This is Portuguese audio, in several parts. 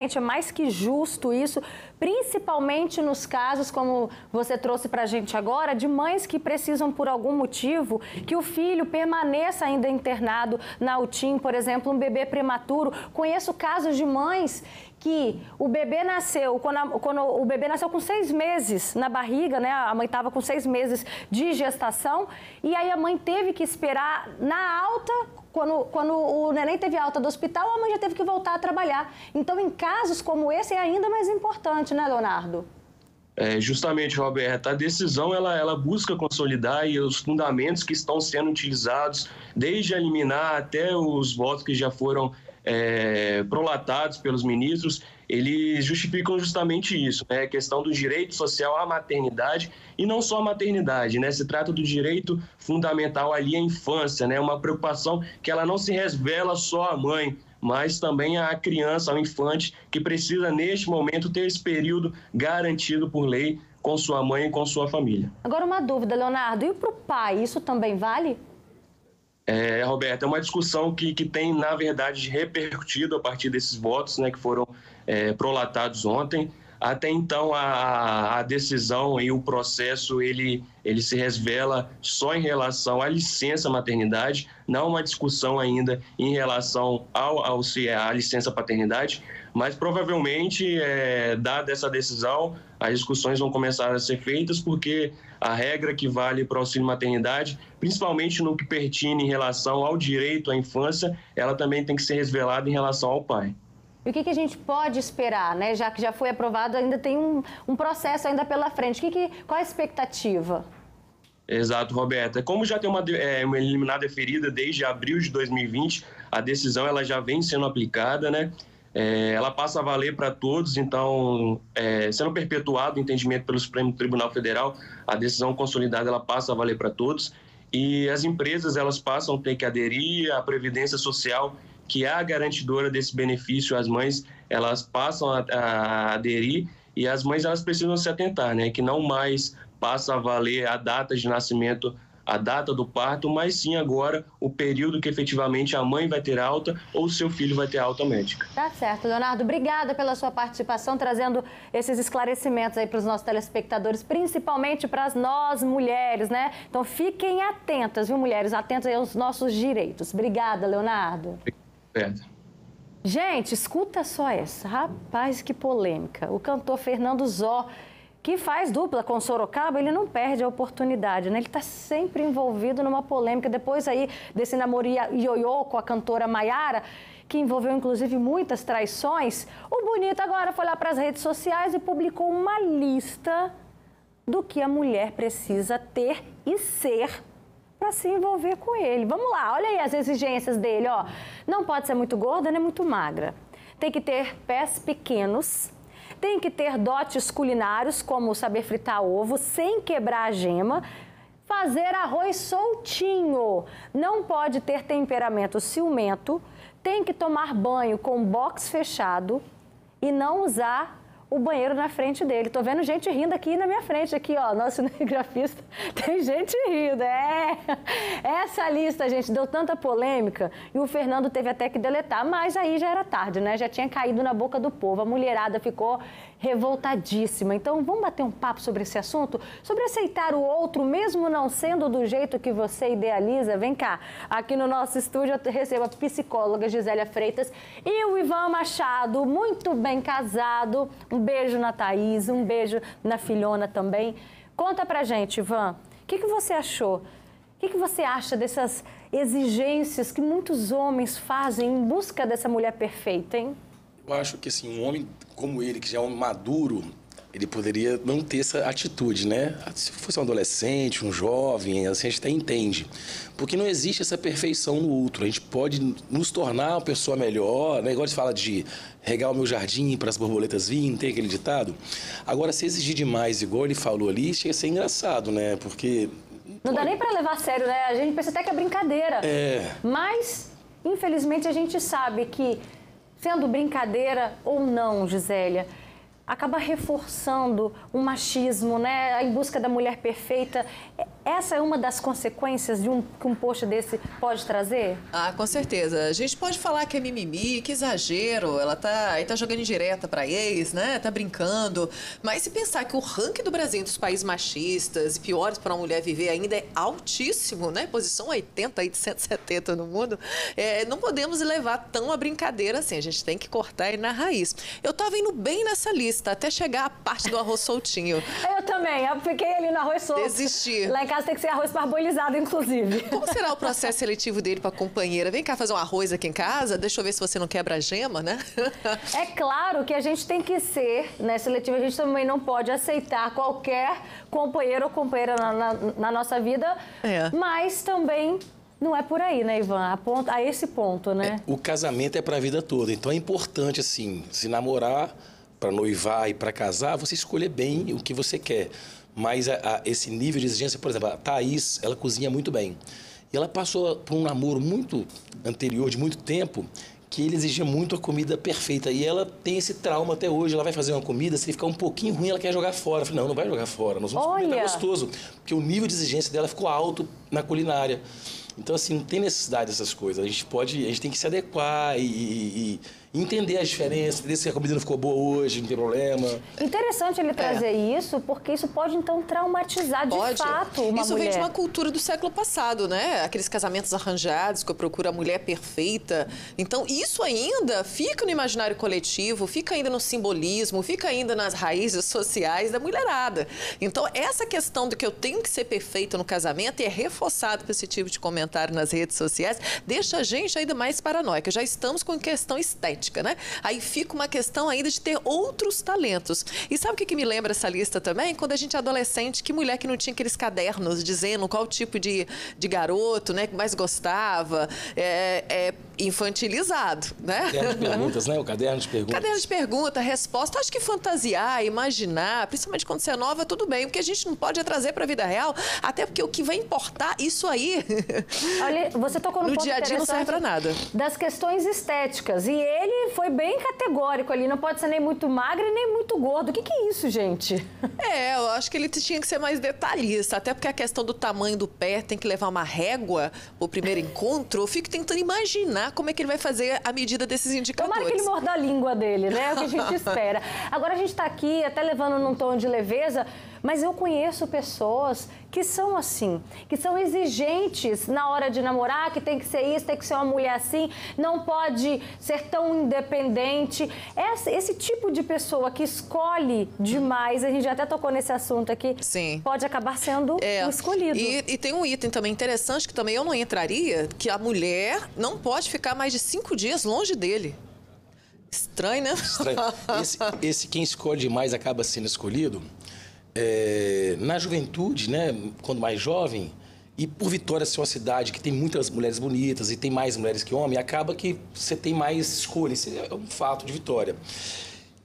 É mais que justo isso, principalmente nos casos, como você trouxe para a gente agora, de mães que precisam, por algum motivo, que o filho permaneça ainda internado na UTIM, por exemplo, um bebê prematuro. Conheço casos de mães que o bebê nasceu, quando o bebê nasceu com 6 meses na barriga, né? A mãe estava com 6 meses de gestação, e aí a mãe teve que esperar na alta. Quando o neném teve alta do hospital, a mãe já teve que voltar a trabalhar. Então, em casos como esse, é ainda mais importante, né, Leonardo? Justamente, Roberta, a decisão ela busca consolidar e os fundamentos que estão sendo utilizados, desde a liminar até os votos que já foram prolatados pelos ministros, eles justificam justamente isso, né? A questão do direito social à maternidade e não só à maternidade, né? Se trata do direito fundamental ali à infância, né? Uma preocupação que ela não se revela só à mãe, mas também à criança, ao infante, que precisa, neste momento, ter esse período garantido por lei com sua mãe e com sua família. Agora, uma dúvida, Leonardo, e para o pai, isso também vale? Roberto, é uma discussão que tem, na verdade, repercutido a partir desses votos, né, que foram prolatados ontem. Até então, a decisão e o processo, ele se revela só em relação à licença maternidade, não uma discussão ainda em relação à licença paternidade, mas provavelmente, dada essa decisão, as discussões vão começar a ser feitas, porque a regra que vale para o auxílio maternidade, principalmente no que pertine em relação ao direito à infância, ela também tem que ser revelada em relação ao pai. E o que a gente pode esperar, né? Já que já foi aprovado, ainda tem um processo ainda pela frente. Qual a expectativa? Exato, Roberta. Como já tem uma liminar deferida desde abril de 2020, a decisão ela já vem sendo aplicada, né? Ela passa a valer para todos, então, sendo perpetuado o entendimento pelo Supremo Tribunal Federal, a decisão consolidada ela passa a valer para todos, e as empresas elas passam a ter que aderir à Previdência Social, que é a garantidora desse benefício. As mães elas passam a aderir, e as mães elas precisam se atentar, né? Que não mais passa a valer a data de nascimento, a data do parto, mas sim agora o período que efetivamente a mãe vai ter alta ou o seu filho vai ter alta médica. Tá certo, Leonardo. Obrigada pela sua participação, trazendo esses esclarecimentos aí para os nossos telespectadores, principalmente para nós mulheres, né? Então fiquem atentas, viu, mulheres? Atentas aos nossos direitos. Obrigada, Leonardo. Gente, escuta só essa. Rapaz, que polêmica. O cantor Fernando Zó, que faz dupla com Sorocaba, ele não perde a oportunidade, né? Ele está sempre envolvido numa polêmica, depois aí desse namoro ioiô com a cantora Maiara, que envolveu inclusive muitas traições. O Bonito agora foi lá para as redes sociais e publicou uma lista do que a mulher precisa ter e ser para se envolver com ele. Vamos lá, olha aí as exigências dele, ó. Não pode ser muito gorda nem muito magra. Tem que ter pés pequenos. Tem que ter dotes culinários, como saber fritar ovo sem quebrar a gema, fazer arroz soltinho, não pode ter temperamento ciumento, tem que tomar banho com box fechado e não usar o banheiro na frente dele. Tô vendo gente rindo aqui na minha frente, aqui, ó, nosso cinegrafista, tem gente rindo, Essa lista, gente, deu tanta polêmica e o Fernando teve até que deletar, mas aí já era tarde, né? Já tinha caído na boca do povo, a mulherada ficou revoltadíssima. Então, vamos bater um papo sobre esse assunto? Sobre aceitar o outro, mesmo não sendo do jeito que você idealiza? Vem cá, aqui no nosso estúdio eu recebo a psicóloga Gisélia Freitas e o Ivan Machado, muito bem casado. Um beijo na Thaís, um beijo na filhona também. Conta pra gente, Ivan, o que você achou? O que você acha dessas exigências que muitos homens fazem em busca dessa mulher perfeita, hein? Eu acho que, assim, um homem como ele, que já é um homem maduro, ele poderia não ter essa atitude, né? Se fosse um adolescente, um jovem, assim, a gente até entende. Porque não existe essa perfeição no outro. A gente pode nos tornar uma pessoa melhor, né? Igual a gente fala de regar o meu jardim para as borboletas virem, tem aquele ditado. Agora, se exigir demais, igual ele falou ali, chega a ser engraçado, né? Porque... Não dá nem para levar a sério, né? A gente pensa até que é brincadeira. Mas, infelizmente, a gente sabe que, sendo brincadeira ou não, Gisélia, acaba reforçando o machismo, né? Em busca da mulher perfeita. Essa é uma das consequências que um post desse pode trazer? Ah, com certeza. A gente pode falar que é mimimi, que exagero, ela tá jogando indireta pra ex, né? Tá brincando. Mas se pensar que o ranking do Brasil entre os países machistas e piores para uma mulher viver ainda é altíssimo, né? Posição 80 aí de 170 no mundo, não podemos levar tão a brincadeira assim. A gente tem que cortar aí na raiz. Eu tava indo bem nessa lista, até chegar a parte do arroz soltinho. Eu também, eu fiquei ali no arroz solto. Desisti. Lá em casa tem que ser arroz parbolizado, inclusive. Como será o processo seletivo dele para a companheira? Vem cá fazer um arroz aqui em casa? Deixa eu ver se você não quebra a gema, né? É claro que a gente tem que ser, né, seletivo, a gente também não pode aceitar qualquer companheiro ou companheira na nossa vida, mas também não é por aí, né, Ivan? A esse ponto, né? O casamento é para a vida toda, então é importante, assim, se namorar, para noivar e para casar, você escolher bem o que você quer. Mas esse nível de exigência, por exemplo, a Thaís, ela cozinha muito bem. E ela passou por um namoro muito anterior, de muito tempo, que ele exigia muito a comida perfeita. E ela tem esse trauma até hoje. Ela vai fazer uma comida, se ele ficar um pouquinho ruim, ela quer jogar fora. Eu falei, não vai jogar fora, nós vamos comer, tá gostoso. Porque o nível de exigência dela ficou alto na culinária. Então, assim, não tem necessidade dessas coisas. A gente tem que se adequar e entender as diferenças, entender se a comida não ficou boa hoje, não tem problema. Interessante ele trazer isso, porque isso pode, então, traumatizar de fato uma mulher. Isso vem de uma cultura do século passado, né? Aqueles casamentos arranjados, que eu procuro a mulher perfeita. Então, isso ainda fica no imaginário coletivo, fica ainda no simbolismo, fica ainda nas raízes sociais da mulherada. Então, essa questão de que eu tenho que ser perfeita no casamento e é reforçado por esse tipo de comentário nas redes sociais, deixa a gente ainda mais paranoica. Já estamos com questão estética, né? Aí fica uma questão ainda de ter outros talentos. E sabe o que me lembra essa lista também? Quando a gente é adolescente, que mulher que não tinha aqueles cadernos dizendo qual tipo de garoto, né, que mais gostava, infantilizado, né? Caderno de perguntas, né? O caderno de perguntas. Caderno de pergunta, resposta. Acho que fantasiar, imaginar, principalmente quando você é nova, tudo bem. O que a gente não pode é trazer para a vida real, até porque o que vai importar, isso aí, olha, você tocou no dia a dia não serve para nada. Das questões estéticas. E ele foi bem categórico ali, não pode ser nem muito magro e nem muito gordo. O que é isso, gente? Eu acho que ele tinha que ser mais detalhista, até porque a questão do tamanho do pé tem que levar uma régua o primeiro encontro. Eu fico tentando imaginar como é que ele vai fazer a medida desses indicadores. Tomara que ele morda a língua dele, né? É o que a gente espera. Agora a gente está aqui até levando num tom de leveza, mas eu conheço pessoas que são assim, que são exigentes na hora de namorar, que tem que ser isso, tem que ser uma mulher assim, não pode ser tão independente. Esse tipo de pessoa que escolhe demais, a gente já até tocou nesse assunto aqui, pode acabar sendo o escolhido. E tem um item também interessante que também eu não entraria, que a mulher não pode ficar mais de 5 dias longe dele. Estranho, né? Estranho. Esse quem escolhe demais acaba sendo escolhido. Na juventude, né, quando mais jovem, e por Vitória ser uma cidade que tem muitas mulheres bonitas e tem mais mulheres que homens, acaba que você tem mais escolha. Isso é um fato de Vitória.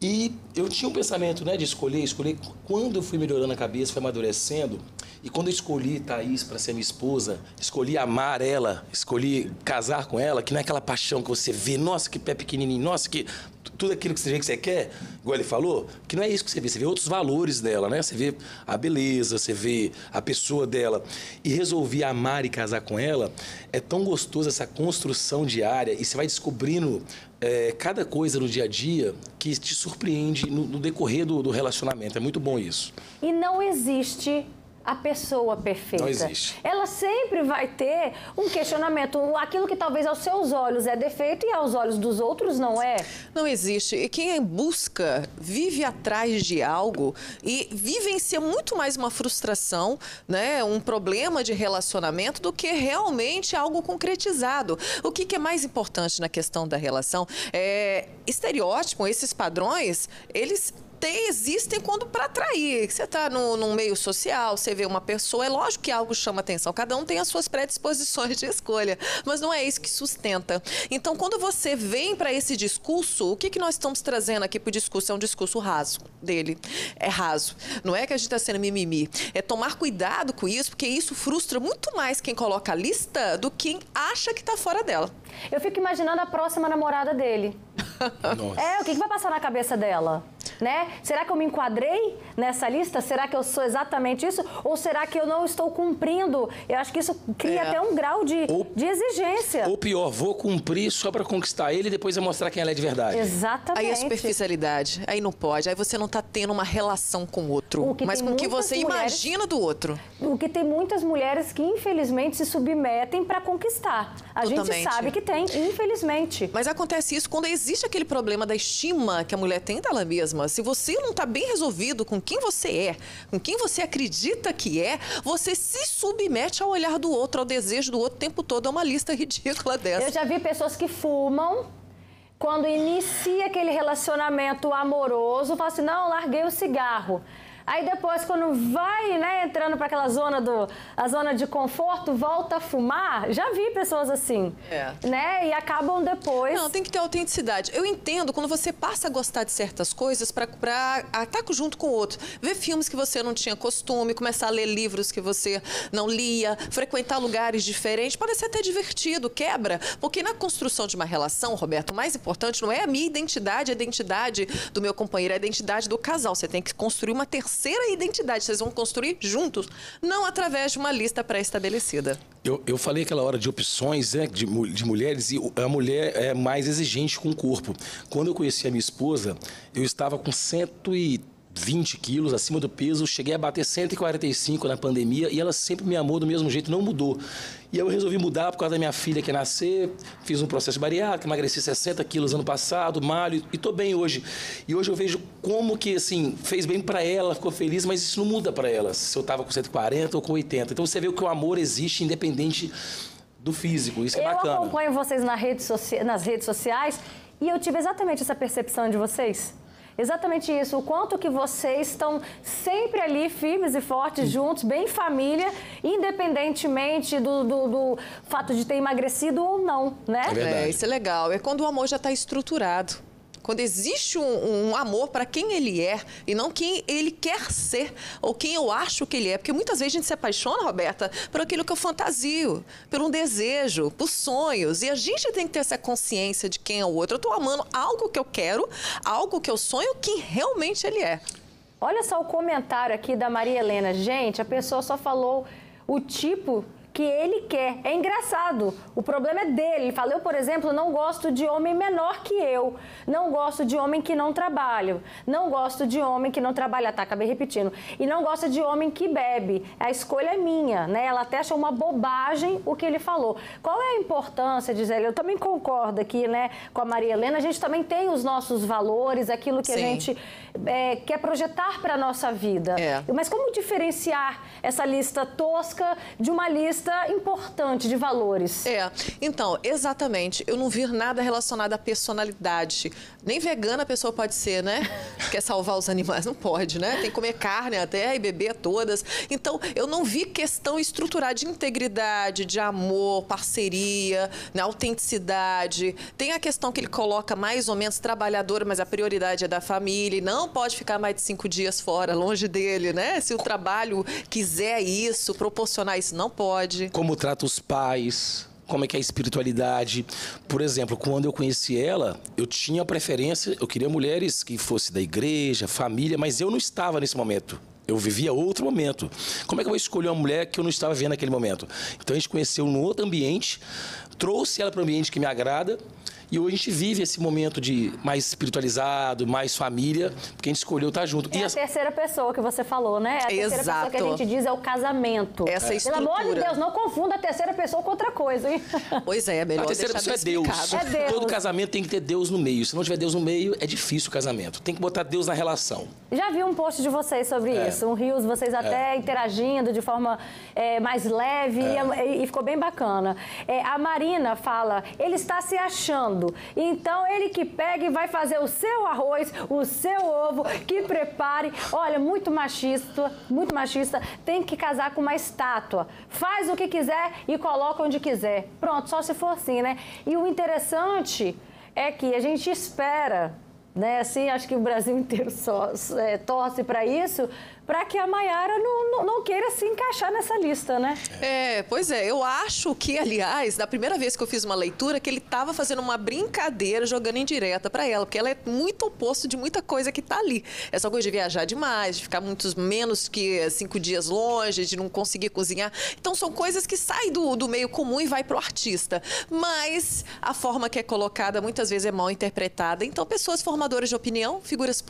E eu tinha um pensamento, né, de escolher. Quando eu fui melhorando a cabeça, fui amadurecendo, e quando eu escolhi Thaís para ser minha esposa, escolhi amar ela, escolhi casar com ela, que não é aquela paixão que você vê, nossa, que pé pequenininho, nossa, que tudo aquilo que você quer, igual ele falou, que não é isso que você vê outros valores dela, né? Você vê a beleza, você vê a pessoa dela. E resolvi amar e casar com ela, é tão gostoso essa construção diária, e você vai descobrindo cada coisa no dia a dia que te surpreende no decorrer do relacionamento. É muito bom isso. E não existe a pessoa perfeita. Não existe. Ela sempre vai ter um questionamento, aquilo que talvez aos seus olhos é defeito e aos olhos dos outros não é. Não existe. E quem busca, vive atrás de algo e vivencia muito mais uma frustração, né, um problema de relacionamento do que realmente algo concretizado. O que é mais importante na questão da relação? Estereótipo, esses padrões, eles existem quando para atrair. Você está num meio social, você vê uma pessoa, é lógico que algo chama atenção. Cada um tem as suas predisposições de escolha, mas não é isso que sustenta. Então, quando você vem para esse discurso, o que nós estamos trazendo aqui para o discurso? É um discurso raso dele. É raso. Não é que a gente está sendo mimimi. É tomar cuidado com isso, porque isso frustra muito mais quem coloca a lista do que quem acha que está fora dela. Eu fico imaginando a próxima namorada dele. Nossa. O que vai passar na cabeça dela? né? Será que eu me enquadrei nessa lista? Será que eu sou exatamente isso? Ou será que eu não estou cumprindo? Eu acho que isso cria até um grau de exigência. Ou pior, vou cumprir só para conquistar ele e depois eu mostrar quem ela é de verdade. Exatamente. Aí a superficialidade, aí não pode. Aí você não está tendo uma relação com o outro, mas com o que você imagina do outro. O que tem muitas mulheres que, infelizmente, se submetem para conquistar. A gente sabe que tem, infelizmente. Mas acontece isso quando existe aquele problema da estima que a mulher tem dela mesma. Se você não está bem resolvido com quem você é, com quem você acredita que é, você se submete ao olhar do outro, ao desejo do outro o tempo todo. É uma lista ridícula dessa. Eu já vi pessoas que fumam, quando inicia aquele relacionamento amoroso, fala assim, não, larguei o cigarro. Aí depois, quando vai, né, entrando para aquela zona a zona de conforto, volta a fumar. Já vi pessoas assim, né? E acabam depois... Não, tem que ter autenticidade. Eu entendo quando você passa a gostar de certas coisas para estar junto com o outro. Ver filmes que você não tinha costume, começar a ler livros que você não lia, frequentar lugares diferentes. Pode ser até divertido, quebra. Porque na construção de uma relação, Roberto, o mais importante não é a minha identidade, a identidade do meu companheiro, é a identidade do casal. Você tem que construir uma terceira identidade, vocês vão construir juntos, não através de uma lista pré-estabelecida. Eu falei aquela hora de opções, né, de mulheres, e a mulher é mais exigente com o corpo. Quando eu conheci a minha esposa, eu estava com 120 quilos acima do peso, cheguei a bater 145 na pandemia e ela sempre me amou do mesmo jeito, não mudou. E eu resolvi mudar por causa da minha filha que ia nascer, fiz um processo bariátrico, emagreci 60 quilos ano passado, malho e tô bem hoje. E hoje eu vejo como que, assim, fez bem para ela, ficou feliz, mas isso não muda para ela, se eu tava com 140 ou com 80. Então você vê que o amor existe independente do físico, isso é bacana. Eu acompanho vocês nas redes sociais e eu tive exatamente essa percepção de vocês. Exatamente isso, o quanto que vocês estão sempre ali, firmes e fortes, juntos, bem família, independentemente do fato de ter emagrecido ou não, né? É verdade. Isso é legal, é quando o amor já está estruturado. Quando existe um amor para quem ele é e não quem ele quer ser ou quem eu acho que ele é. Porque muitas vezes a gente se apaixona, Roberta, por aquilo que eu fantasio, por um desejo, por sonhos. E a gente tem que ter essa consciência de quem é o outro. Eu estou amando algo que eu quero, algo que eu sonho, quem realmente ele é. Olha só o comentário aqui da Maria Helena. Gente, a pessoa só falou o tipo que ele quer. É engraçado. O problema é dele. Ele fala, eu, por exemplo, não gosto de homem menor que eu. Não gosto de homem que não trabalha. Não gosto de homem que não trabalha. Tá, acabei repetindo. E não gosta de homem que bebe. A escolha é minha, né? Ela até achou uma bobagem o que ele falou. Qual é a importância, Gisele? Eu também concordo aqui, né, com a Maria Helena. A gente também tem os nossos valores, aquilo que a gente quer projetar para a nossa vida. Mas como diferenciar essa lista tosca de uma lista importante de valores? Então, exatamente. Eu não vi nada relacionado à personalidade. Nem vegana a pessoa pode ser, né? Quer salvar os animais, não pode, né? Tem que comer carne até e beber todas. Então, eu não vi questão estruturada de integridade, de amor, parceria, né? Autenticidade. Tem a questão que ele coloca mais ou menos trabalhadora, mas a prioridade é da família. E não pode ficar mais de 5 dias fora, longe dele, né? Se o trabalho quiser isso, proporcionar isso, não pode. Como trata os pais, como é que é a espiritualidade. Por exemplo, quando eu conheci ela, eu tinha preferência, eu queria mulheres que fossem da igreja, família, mas eu não estava nesse momento. Eu vivia outro momento. Como é que eu vou escolher uma mulher que eu não estava vendo naquele momento? Então a gente conheceu num outro ambiente, trouxe ela para um ambiente que me agrada, e hoje a gente vive esse momento de mais espiritualizado, mais família, porque a gente escolheu estar junto. É a terceira pessoa que você falou, né? A terceira pessoa que a gente diz é o casamento. Essa estrutura. Pelo amor de Deus, não confunda a terceira pessoa com outra coisa, hein? Pois é melhor a terceira pessoa é Deus. Todo casamento tem que ter Deus no meio. Se não tiver Deus no meio, é difícil o casamento. Tem que botar Deus na relação. Já vi um post de vocês sobre isso. Um Rios, vocês até interagindo de forma mais leve e ficou bem bacana. A Marina fala, ele está se achando. Então, ele que pega e vai fazer o seu arroz, o seu ovo, que prepare. Olha, muito machista, tem que casar com uma estátua. Faz o que quiser e coloca onde quiser. Pronto, só se for assim, né? E o interessante é que a gente espera, né? Assim, acho que o Brasil inteiro só torce para isso, para que a Maiara não queira se encaixar nessa lista, né? Pois é, eu acho que, aliás, da primeira vez que eu fiz uma leitura, que ele estava fazendo uma brincadeira, jogando indireta para ela, porque ela é muito oposto de muita coisa que tá ali. Essa coisa de viajar demais, de ficar menos que 5 dias longe, de não conseguir cozinhar. Então, são coisas que saem do meio comum e vai pro artista. Mas a forma que é colocada, muitas vezes, é mal interpretada. Então, pessoas formadoras de opinião, figuras